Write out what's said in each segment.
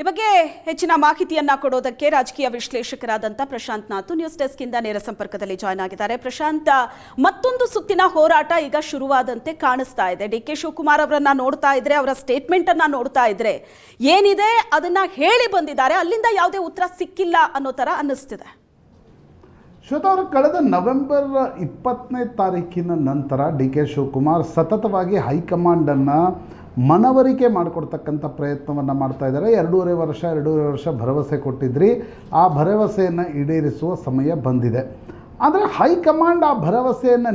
ಈ ಬಗ್ಗೆ ಹೆಚ್ಚಿನ ಮಾಹಿತಿಯನ್ನ ಕೊಡೋದಕ್ಕೆ ರಾಜಕೀಯ ವಿಶ್ಲೇಷಕರಾದಂತ ಪ್ರಶಾಂತ್ ನಾಥ್ ನ್ಯೂಸ್ ಡೆಸ್ಕ್ ಇಂದ ನೇರ ಸಂಪರ್ಕದಲ್ಲಿ ಜಾಯ್ನ್ ಆಗಿದ್ದಾರೆ. ಪ್ರಶಾಂತ್, ಮತ್ತೊಂದು ಸುತ್ತಿನ ಹೋರಾಟ ಈಗ ಶುರುವಾದಂತೆ ಕಾಣಿಸ್ತಾ ಇದೆ. ಡಿ ಕೆ ಶಿವಕುಮಾರ್ ಅವರನ್ನ ನೋಡ್ತಾ ಇದ್ರೆ, ಅವರ ಸ್ಟೇಟ್ಮೆಂಟ್ ಅನ್ನ ನೋಡ್ತಾ ಇದ್ರೆ ಏನಿದೆ ಅದನ್ನ ಹೇಳಿ ಬಂದಿದ್ದಾರೆ, ಅಲ್ಲಿಂದ ಯಾವುದೇ ಉತ್ತರ ಸಿಕ್ಕಿಲ್ಲ ಅನ್ನೋ ತರ ಅನ್ನಿಸ್ತಿದೆ. ಶ್ವೇತಾ ಅವರು ಕಳೆದ ನವೆಂಬರ್ 20ನೇ ತಾರೀಕಿನ ನಂತರ ಡಿ ಕೆ ಶಿವಕುಮಾರ್ ಸತತವಾಗಿ ಹೈಕಮಾಂಡನ್ನು ಮನವರಿಕೆ ಮಾಡಿಕೊಡ್ತಕ್ಕಂಥ ಪ್ರಯತ್ನವನ್ನು ಮಾಡ್ತಾ ಇದ್ದಾರೆ. ಎರಡೂವರೆ ವರ್ಷ ಭರವಸೆ ಕೊಟ್ಟಿದ್ರಿ, ಆ ಭರವಸೆಯನ್ನು ಈಡೇರಿಸುವ ಸಮಯ ಬಂದಿದೆ. ಆದರೆ ಹೈಕಮಾಂಡ್ ಆ ಭರವಸೆಯನ್ನು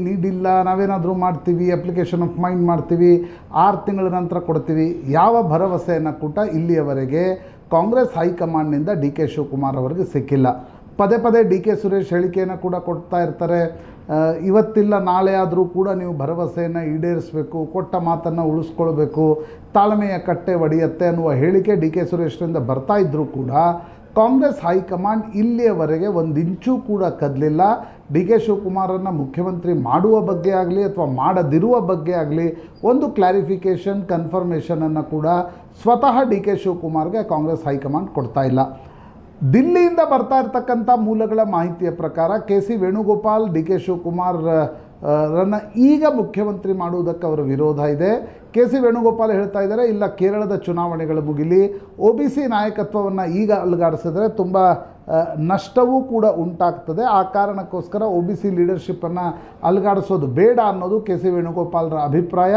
ನೀಡಿಲ್ಲ, ನಾವೇನಾದರೂ ಮಾಡ್ತೀವಿ, ಅಪ್ಲಿಕೇಶನ್ ಆಫ್ ಮೈಂಡ್ ಮಾಡ್ತೀವಿ, 6 ತಿಂಗಳ ನಂತರ ಕೊಡ್ತೀವಿ, ಯಾವ ಭರವಸೆಯನ್ನು ಕೂಡ ಇಲ್ಲಿಯವರೆಗೆ ಕಾಂಗ್ರೆಸ್ ಹೈಕಮಾಂಡ್ನಿಂದ ಡಿ ಕೆ ಶಿವಕುಮಾರ್ ಅವರಿಗೆ ಸಿಕ್ಕಿಲ್ಲ. ಪದೇ ಪದೇ ಡಿ ಕೆ ಸುರೇಶ್ ಹೇಳಿಕೆಯನ್ನು ಕೂಡ ಕೊಡ್ತಾ ಇರ್ತಾರೆ. ಇವತ್ತಿಲ್ಲ ನಾಳೆ ಆದರೂ ಕೂಡ ನೀವು ಭರವಸೆಯನ್ನು ಈಡೇರಿಸಬೇಕು, ಕೊಟ್ಟ ಮಾತನ್ನು ಉಳಿಸ್ಕೊಳ್ಬೇಕು, ತಾಳ್ಮೆಯ ಕಟ್ಟೆ ಒಡೆಯುತ್ತೆ ಅನ್ನುವ ಹೇಳಿಕೆ ಡಿ ಕೆ ಸುರೇಶ್ರಿಂದ ಬರ್ತಾ ಇದ್ದರೂ ಕೂಡ ಕಾಂಗ್ರೆಸ್ ಹೈಕಮಾಂಡ್ ಇಲ್ಲಿಯವರೆಗೆ ಒಂದು ಇಂಚೂ ಕೂಡ ಕದಲಿಲ್ಲ. ಡಿ ಕೆ ಶಿವಕುಮಾರನ್ನು ಮುಖ್ಯಮಂತ್ರಿ ಮಾಡುವ ಬಗ್ಗೆ ಆಗಲಿ ಅಥವಾ ಮಾಡದಿರುವ ಬಗ್ಗೆ ಆಗಲಿ ಒಂದು ಕ್ಲಾರಿಫಿಕೇಷನ್, ಕನ್ಫರ್ಮೇಷನನ್ನು ಕೂಡ ಸ್ವತಃ ಡಿ ಕೆ ಶಿವಕುಮಾರ್ಗೆ ಕಾಂಗ್ರೆಸ್ ಹೈಕಮಾಂಡ್ ಕೊಡ್ತಾ ಇಲ್ಲ. ದಿಲ್ಲಿಯಿಂದ ಬರ್ತಾ ಇರ್ತಕ್ಕಂಥ ಮೂಲಗಳ ಮಾಹಿತಿಯ ಪ್ರಕಾರ K C Venugopal D K Shivakumar run ಈಗ ಮುಖ್ಯಮಂತ್ರಿ ಮಾಡುವುದಕ್ಕೆ ಅವರ ವಿರೋಧ ಇದೆ. ಕೆ ಸಿ ವೇಣುಗೋಪಾಲ್ ಹೇಳ್ತಾ ಇದ್ದಾರೆ, ಇಲ್ಲ ಕೇರಳದ ಚುನಾವಣೆಗಳು ಮುಗಿಲಿ, ಒ ಬಿ ಸಿ ನಾಯಕತ್ವವನ್ನು ಈಗ ಅಲುಗಾಡಿಸಿದ್ರೆ ತುಂಬ ನಷ್ಟವೂ ಕೂಡ ಉಂಟಾಗ್ತದೆ, ಆ ಕಾರಣಕ್ಕೋಸ್ಕರ ಒ ಬಿ ಸಿ ಲೀಡರ್ಶಿಪ್ಪನ್ನು ಅಲುಗಾಡಿಸೋದು ಬೇಡ ಅನ್ನೋದು ಕೆ ಸಿ ವೇಣುಗೋಪಾಲರ ಅಭಿಪ್ರಾಯ.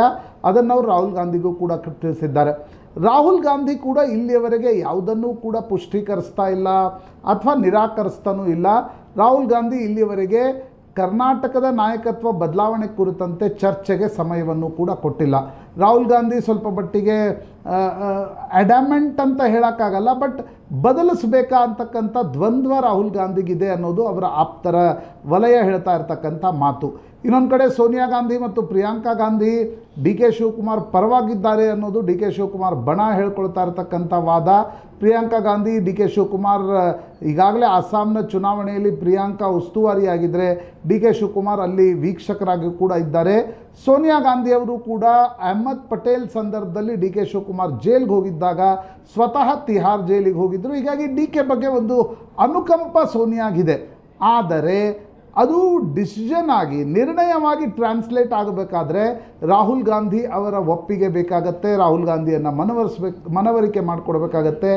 ಅದನ್ನು ಅವರು ರಾಹುಲ್ ಗಾಂಧಿಗೂ ಕೂಡ ತಿಳಿಸಿದ್ದಾರೆ. ರಾಹುಲ್ ಗಾಂಧಿ ಕೂಡ ಇಲ್ಲಿಯವರೆಗೆ ಯಾವುದನ್ನೂ ಕೂಡ ಪುಷ್ಟೀಕರಿಸ್ತಾ ಇಲ್ಲ ಅಥವಾ ನಿರಾಕರಿಸ್ತಾನೂ ಇಲ್ಲ. ರಾಹುಲ್ ಗಾಂಧಿ ಇಲ್ಲಿಯವರೆಗೆ ಕರ್ನಾಟಕದ ನಾಯಕತ್ವ ಬದಲಾವಣೆ ಕುರಿತಂತೆ ಚರ್ಚೆಗೆ ಸಮಯವನ್ನು ಕೂಡ ಕೊಟ್ಟಿಲ್ಲ. ರಾಹುಲ್ ಗಾಂಧಿ ಸ್ವಲ್ಪ ಮಟ್ಟಿಗೆ ಅಡ್ಯಾಮೆಂಟ್ ಅಂತ ಹೇಳೋಕ್ಕಾಗಲ್ಲ, ಬಟ್ ಬದಲಿಸಬೇಕಾ ಅಂತಕ್ಕಂಥ ದ್ವಂದ್ವ ರಾಹುಲ್ ಗಾಂಧಿಗಿದೆ ಅನ್ನೋದು ಅವರ ಆಪ್ತರ ವಲಯ ಹೇಳ್ತಾ ಇರ್ತಕ್ಕಂಥ ಮಾತು. ಇನ್ನೊಂದು ಕಡೆ ಸೋನಿಯಾ ಗಾಂಧಿ ಮತ್ತು ಪ್ರಿಯಾಂಕಾ ಗಾಂಧಿ ಡಿ ಕೆ ಶಿವಕುಮಾರ್ ಪರವಾಗಿದ್ದಾರೆ ಅನ್ನೋದು ಡಿ ಕೆ ಶಿವಕುಮಾರ್ ಬಣ ಹೇಳ್ಕೊಳ್ತಾ ಇರ್ತಕ್ಕಂಥ ವಾದ. ಪ್ರಿಯಾಂಕಾ ಗಾಂಧಿ ಡಿ ಕೆ ಶಿವಕುಮಾರ್ ಈಗಾಗಲೇ ಅಸ್ಸಾಂನ ಚುನಾವಣೆಯಲ್ಲಿ ಪ್ರಿಯಾಂಕಾ ಉಸ್ತುವಾರಿಯಾಗಿದ್ದರೆ ಡಿ ಕೆ ಶಿವಕುಮಾರ್ ಅಲ್ಲಿ ವೀಕ್ಷಕರಾಗಿ ಕೂಡ ಇದ್ದಾರೆ. ಸೋನಿಯಾ ಗಾಂಧಿಯವರು ಕೂಡ ಅಹ್ಮದ್ ಪಟೇಲ್ ಸಂದರ್ಭದಲ್ಲಿ ಡಿ ಕೆ ಶಿವಕುಮಾರ್ ಜೈಲ್ಗೆ ಹೋಗಿದ್ದಾಗ ಸ್ವತಃ ತಿಹಾರ್ ಜೈಲಿಗೆ ಹೋಗಿದ್ದರು. ಹೀಗಾಗಿ ಡಿ ಕೆ ಬಗ್ಗೆ ಒಂದು ಅನುಕಂಪ ಸೋನಿಯಾಗಿದೆ. ಆದರೆ ಅದು ಡಿಸಿಷನ್ ಆಗಿ ನಿರ್ಣಯವಾಗಿ ಟ್ರಾನ್ಸ್ಲೇಟ್ ಆಗಬೇಕಾದ್ರೆ ರಾಹುಲ್ ಗಾಂಧಿ ಅವರ ಒಪ್ಪಿಗೆ ಬೇಕಾಗತ್ತೆ, ರಾಹುಲ್ ಗಾಂಧಿಯನ್ನು ಮನವರಿಕೆ ಮಾಡಿಕೊಡ್ಬೇಕಾಗತ್ತೆ.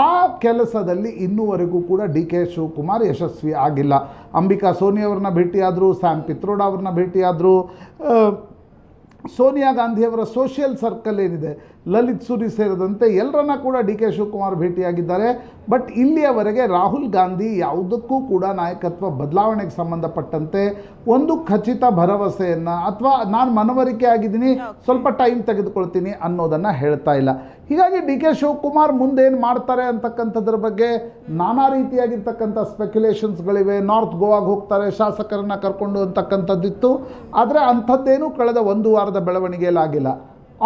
ಆ ಕೆಲಸದಲ್ಲಿ ಇನ್ನೂವರೆಗೂ ಕೂಡ ಡಿ ಕೆ ಶಿವಕುಮಾರ್ ಯಶಸ್ವಿ ಆಗಿಲ್ಲ. ಅಂಬಿಕಾ ಸೋನಿ ಅವ್ರನ್ನ ಭೇಟಿಯಾದರು, ಸ್ಯಾಮ್ ಪಿತ್ರೋಡ ಅವ್ರನ್ನ ಭೇಟಿಯಾದರು. ಸೋನಿಯಾ ಗಾಂಧಿಯವರ ಸೋಷಿಯಲ್ ಸರ್ಕಲ್ ಏನಿದೆ, ಲಲಿತ್ ಸುರಿ ಸೇರಿದಂತೆ ಎಲ್ಲರನ್ನ ಕೂಡ ಡಿ ಕೆ ಶಿವಕುಮಾರ್ ಭೇಟಿಯಾಗಿದ್ದಾರೆ. ಬಟ್ ಇಲ್ಲಿಯವರೆಗೆ ರಾಹುಲ್ ಗಾಂಧಿ ಯಾವುದಕ್ಕೂ ಕೂಡ ನಾಯಕತ್ವ ಬದಲಾವಣೆಗೆ ಸಂಬಂಧಪಟ್ಟಂತೆ ಒಂದು ಖಚಿತ ಭರವಸೆಯನ್ನು ಅಥವಾ ನಾನು ಮನವರಿಕೆ ಆಗಿದ್ದೀನಿ, ಸ್ವಲ್ಪ ಟೈಮ್ ತೆಗೆದುಕೊಳ್ತೀನಿ ಅನ್ನೋದನ್ನು ಹೇಳ್ತಾ ಇಲ್ಲ. ಹೀಗಾಗಿ ಡಿ ಕೆ ಶಿವಕುಮಾರ್ ಮುಂದೇನು ಮಾಡ್ತಾರೆ ಅಂತಕ್ಕಂಥದ್ರ ಬಗ್ಗೆ ನಾನಾ ರೀತಿಯಾಗಿರ್ತಕ್ಕಂಥ ಸ್ಪೆಕ್ಯುಲೇಷನ್ಸ್ಗಳಿವೆ. ನಾರ್ತ್ ಗೋವಾಗೆ ಹೋಗ್ತಾರೆ, ಶಾಸಕರನ್ನು ಕರ್ಕೊಂಡು ಅಂತಕ್ಕಂಥದ್ದಿತ್ತು. ಆದರೆ ಅಂಥದ್ದೇನೂ ಕಳೆದ ಒಂದು ವಾರದ ಬೆಳವಣಿಗೆಯಲ್ಲಾಗಿಲ್ಲ.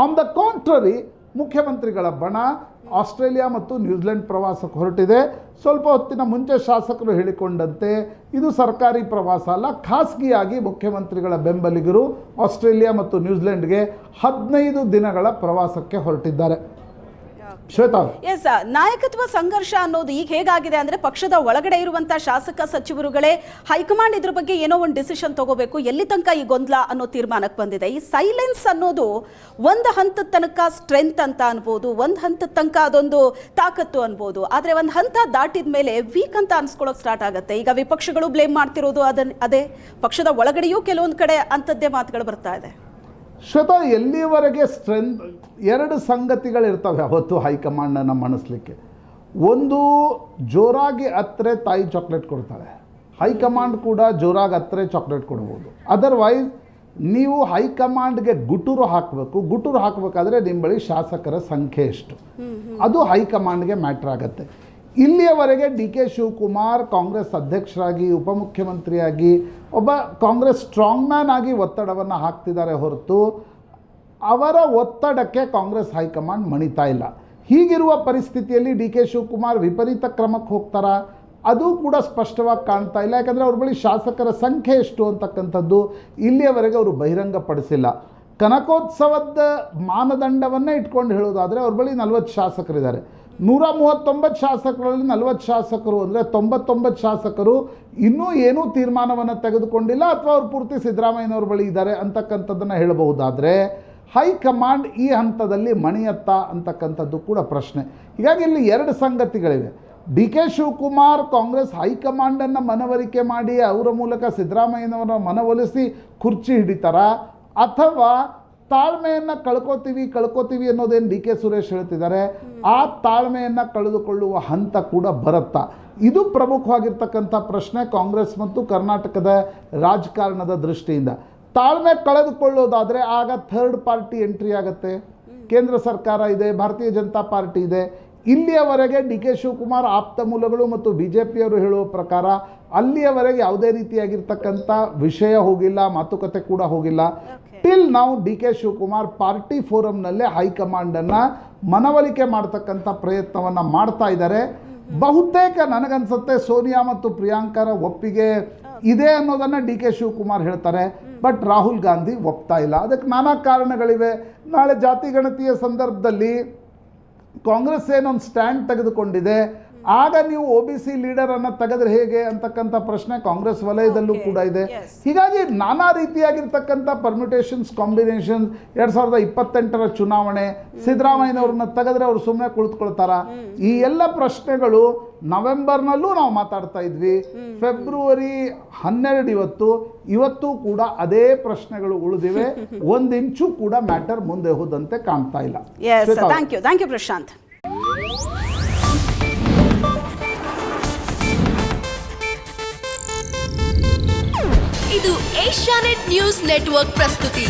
ಆನ್ ದ ಕಾಂಟ್ರರಿ, ಮುಖ್ಯಮಂತ್ರಿಗಳ ಬಣ ಆಸ್ಟ್ರೇಲಿಯಾ ಮತ್ತು ನ್ಯೂಜಿಲೆಂಡ್ ಪ್ರವಾಸಕ್ಕೆ ಹೊರಟಿದೆ. ಸ್ವಲ್ಪ ಹೊತ್ತಿನ ಮುಂಚೆ ಶಾಸಕರು ಹೇಳಿಕೊಂಡಂತೆ ಇದು ಸರ್ಕಾರಿ ಪ್ರವಾಸ ಅಲ್ಲ, ಖಾಸಗಿಯಾಗಿ ಮುಖ್ಯಮಂತ್ರಿಗಳ ಬೆಂಬಲಿಗರು ಆಸ್ಟ್ರೇಲಿಯಾ ಮತ್ತು ನ್ಯೂಜಿಲೆಂಡ್ಗೆ 15 ದಿನಗಳ ಪ್ರವಾಸಕ್ಕೆ ಹೊರಟಿದ್ದಾರೆ. ಶ್ವೇತಾ, ಎಸ್, ನಾಯಕತ್ವ ಸಂಘರ್ಷ ಅನ್ನೋದು ಈಗ ಹೇಗಾಗಿದೆ ಅಂದ್ರೆ, ಪಕ್ಷದ ಒಳಗಡೆ ಇರುವಂತಹ ಶಾಸಕ ಸಚಿವರುಗಳೇ ಹೈಕಮಾಂಡ್ ಇದ್ರ ಬಗ್ಗೆ ಏನೋ ಒಂದು ಡಿಸಿಷನ್ ತಗೋಬೇಕು, ಎಲ್ಲಿ ತನಕ ಈ ಗೊಂದಲ ಅನ್ನೋ ತೀರ್ಮಾನಕ್ಕೆ ಬಂದಿದೆ. ಈ ಸೈಲೆನ್ಸ್ ಅನ್ನೋದು ಒಂದು ಹಂತದ ತನಕ ಸ್ಟ್ರೆಂತ್ ಅಂತ ಅನ್ಬೋದು, ಒಂದು ಹಂತದ ತನಕ ಅದೊಂದು ತಾಕತ್ತು ಅನ್ಬೋದು. ಆದ್ರೆ ಒಂದು ಹಂತ ದಾಟಿದ ಮೇಲೆ ವೀಕ್ ಅಂತ ಅನ್ಸ್ಕೊಳ್ಳೋಕೆ ಸ್ಟಾರ್ಟ್ ಆಗುತ್ತೆ. ಈಗ ವಿಪಕ್ಷಗಳು ಬ್ಲೇಮ್ ಮಾಡ್ತಿರೋದು ಅದೇ, ಪಕ್ಷದ ಒಳಗಡೆಯೂ ಕೆಲವೊಂದು ಕಡೆ ಅಂಥದ್ದೇ ಮಾತುಗಳು ಬರ್ತಾ ಇದೆ. ಶ್ವೇತಾ, ಎಲ್ಲಿವರೆಗೆ ಸ್ಟ್ರೆಂತ್, 2 ಸಂಗತಿಗಳಿರ್ತವೆ ಅವತ್ತು ಹೈಕಮಾಂಡನ್ನು ಮಣಿಸ್ಲಿಕ್ಕೆ. ಒಂದು, ಜೋರಾಗಿ ಅತ್ತರೆ ತಾಯಿ ಚಾಕ್ಲೇಟ್ ಕೊಡ್ತಾಳೆ, ಹೈಕಮಾಂಡ್ ಕೂಡ ಜೋರಾಗಿ ಅತ್ತರೆ ಚಾಕ್ಲೇಟ್ ಕೊಡ್ಬೋದು. ಅದರ್ವೈಸ್ ನೀವು ಹೈಕಮಾಂಡ್ಗೆ ಗುಟುರು ಹಾಕಬೇಕು. ಗುಟುರು ಹಾಕಬೇಕಾದ್ರೆ ನಿಮ್ಮ ಬಳಿ ಶಾಸಕರ ಸಂಖ್ಯೆ ಎಷ್ಟು, ಅದು ಹೈಕಮಾಂಡ್ಗೆ ಮ್ಯಾಟ್ರ್ ಆಗುತ್ತೆ. ಇಲ್ಲಿಯವರೆಗೆ ಡಿ ಕೆ ಶಿವಕುಮಾರ್ ಕಾಂಗ್ರೆಸ್ ಅಧ್ಯಕ್ಷರಾಗಿ, ಉಪಮುಖ್ಯಮಂತ್ರಿಯಾಗಿ, ಒಬ್ಬ ಕಾಂಗ್ರೆಸ್ ಸ್ಟ್ರಾಂಗ್ ಮ್ಯಾನ್ ಆಗಿ ಒತ್ತಡವನ್ನು ಹಾಕ್ತಿದ್ದಾರೆ ಹೊರತು ಅವರ ಒತ್ತಡಕ್ಕೆ ಕಾಂಗ್ರೆಸ್ ಹೈಕಮಾಂಡ್ ಮಣಿತಾ ಇಲ್ಲ. ಹೀಗಿರುವ ಪರಿಸ್ಥಿತಿಯಲ್ಲಿ ಡಿ ಕೆ ಶಿವಕುಮಾರ್ ವಿಪರೀತ ಕ್ರಮಕ್ಕೆ ಹೋಗ್ತಾರಾ, ಅದು ಕೂಡ ಸ್ಪಷ್ಟವಾಗಿ ಕಾಣ್ತಾ ಇಲ್ಲ. ಯಾಕಂದರೆ ಅವ್ರ ಬಳಿ ಶಾಸಕರ ಸಂಖ್ಯೆ ಎಷ್ಟು ಅಂತಕ್ಕಂಥದ್ದು ಇಲ್ಲಿಯವರೆಗೆ ಅವರು ಬಹಿರಂಗಪಡಿಸಿಲ್ಲ. ಕನಕೋತ್ಸವದ ಮಾನದಂಡವನ್ನೇ ಇಟ್ಕೊಂಡು ಹೇಳೋದಾದರೆ ಅವ್ರ ಬಳಿ 40 ಶಾಸಕರಿದ್ದಾರೆ. 139 ಶಾಸಕರಲ್ಲಿ 40 ಶಾಸಕರು ಅಂದರೆ 99 ಶಾಸಕರು ಇನ್ನೂ ಏನೂ ತೀರ್ಮಾನವನ್ನು ತೆಗೆದುಕೊಂಡಿಲ್ಲ ಅಥವಾ ಅವ್ರು ಪೂರ್ತಿ ಸಿದ್ದರಾಮಯ್ಯನವ್ರ ಬಳಿ ಇದ್ದಾರೆ ಅಂತಕ್ಕಂಥದ್ದನ್ನು ಹೇಳಬಹುದಾದರೆ ಹೈಕಮಾಂಡ್ ಈ ಹಂತದಲ್ಲಿ ಮಣಿಯತ್ತಾ ಅಂತಕ್ಕಂಥದ್ದು ಕೂಡ ಪ್ರಶ್ನೆ. ಹೀಗಾಗಿ ಇಲ್ಲಿ ಎರಡು ಸಂಗತಿಗಳಿವೆ. ಡಿ ಕೆ ಶಿವಕುಮಾರ್ ಕಾಂಗ್ರೆಸ್ ಹೈಕಮಾಂಡನ್ನು ಮನವರಿಕೆ ಮಾಡಿ ಅವರ ಮೂಲಕ ಸಿದ್ದರಾಮಯ್ಯನವರ ಮನವೊಲಿಸಿ ಕುರ್ಚಿ ಹಿಡಿತಾರ, ಅಥವಾ ತಾಳ್ಮೆಯನ್ನು ಕಳ್ಕೊತೀವಿ ಅನ್ನೋದೇನು ಡಿ ಕೆ ಸುರೇಶ್ ಹೇಳ್ತಿದ್ದಾರೆ, ಆ ತಾಳ್ಮೆಯನ್ನು ಕಳೆದುಕೊಳ್ಳುವ ಹಂತ ಕೂಡ ಬರುತ್ತಾ? ಇದು ಪ್ರಮುಖವಾಗಿರ್ತಕ್ಕಂಥ ಪ್ರಶ್ನೆ ಕಾಂಗ್ರೆಸ್ ಮತ್ತು ಕರ್ನಾಟಕದ ರಾಜಕಾರಣದ ದೃಷ್ಟಿಯಿಂದ. ತಾಳ್ಮೆ ಕಳೆದುಕೊಳ್ಳೋದಾದರೆ ಆಗ ಥರ್ಡ್ ಪಾರ್ಟಿ ಎಂಟ್ರಿ ಆಗುತ್ತೆ. ಕೇಂದ್ರ ಸರ್ಕಾರ ಇದೆ, ಭಾರತೀಯ ಜನತಾ ಪಾರ್ಟಿ ಇದೆ. ಇಲ್ಲಿಯವರೆಗೆ ಡಿ ಕೆ ಶಿವಕುಮಾರ್ ಆಪ್ತ ಮೂಲಗಳು ಮತ್ತು ಬಿ ಜೆ ಪಿಯವರು ಹೇಳುವ ಪ್ರಕಾರ ಅಲ್ಲಿಯವರೆಗೆ ಯಾವುದೇ ರೀತಿಯಾಗಿರ್ತಕ್ಕಂಥ ವಿಷಯ ಹೋಗಿಲ್ಲ, ಮಾತುಕತೆ ಕೂಡ ಹೋಗಿಲ್ಲ. ಟಿಲ್ ನಾವು ಡಿ ಕೆ ಶಿವಕುಮಾರ್ ಪಾರ್ಟಿ ಫೋರಮ್ನಲ್ಲೇ ಹೈಕಮಾಂಡನ್ನು ಮನವೊಲಿಕೆ ಮಾಡ್ತಕ್ಕಂಥ ಪ್ರಯತ್ನವನ್ನು ಮಾಡ್ತಾ ಇದ್ದಾರೆ. ಬಹುತೇಕ ನನಗನ್ಸುತ್ತೆ ಸೋನಿಯಾ ಮತ್ತು ಪ್ರಿಯಾಂಕರ ಒಪ್ಪಿಗೆ ಇದೆ ಅನ್ನೋದನ್ನು ಡಿ ಕೆ ಶಿವಕುಮಾರ್ ಹೇಳ್ತಾರೆ. ಬಟ್ ರಾಹುಲ್ ಗಾಂಧಿ ಒಪ್ತಾ ಇಲ್ಲ. ಅದಕ್ಕೆ ನಾನಾ ಕಾರಣಗಳಿವೆ. ನಾಳೆ ಜಾತಿ ಗಣತಿಯ ಸಂದರ್ಭದಲ್ಲಿ ಕಾಂಗ್ರೆಸ್ ಏನೊಂದು ಸ್ಟ್ಯಾಂಡ್ ತೆಗೆದುಕೊಂಡಿದೆ, ಆಗ ನೀವು ಒ ಬಿ ಸಿ ಲೀಡರನ್ನು ತೆಗೆದ್ರೆ ಹೇಗೆ ಅಂತಕ್ಕಂಥ ಪ್ರಶ್ನೆ ಕಾಂಗ್ರೆಸ್ ವಲಯದಲ್ಲೂ ಕೂಡ ಇದೆ. ಹೀಗಾಗಿ ನಾನಾ ರೀತಿಯಾಗಿರ್ತಕ್ಕಂಥ ಪರ್ಮ್ಯುಟೇಷನ್ಸ್, ಕಾಂಬಿನೇಷನ್ಸ್. 2028ರ ಚುನಾವಣೆ, ಸಿದ್ದರಾಮಯ್ಯನವ್ರನ್ನ ತೆಗೆದ್ರೆ ಅವ್ರು ಸುಮ್ಮನೆ ಕುಳಿತುಕೊಳ್ತಾರ? ಈ ಎಲ್ಲ ಪ್ರಶ್ನೆಗಳು ನವೆಂಬರ್ನಲ್ಲೂ ನಾವು ಮಾತಾಡ್ತಾ ಇದ್ವಿ. ಫೆಬ್ರವರಿ 12 ಇವತ್ತು ಕೂಡ ಅದೇ ಪ್ರಶ್ನೆಗಳು ಉಳಿದಿವೆ. ಒಂದಿಂಚು ಕೂಡ ಮ್ಯಾಟರ್ ಮುಂದೆ ಹೋದಂತೆ ಕಾಣ್ತಾ ಇಲ್ಲ. Thank you Prashant. ಇದು ಏಷ್ಯಾನೆಟ್ ನ್ಯೂಸ್ ನೆಟ್ವರ್ಕ್ ಪ್ರಸ್ತುತಿ.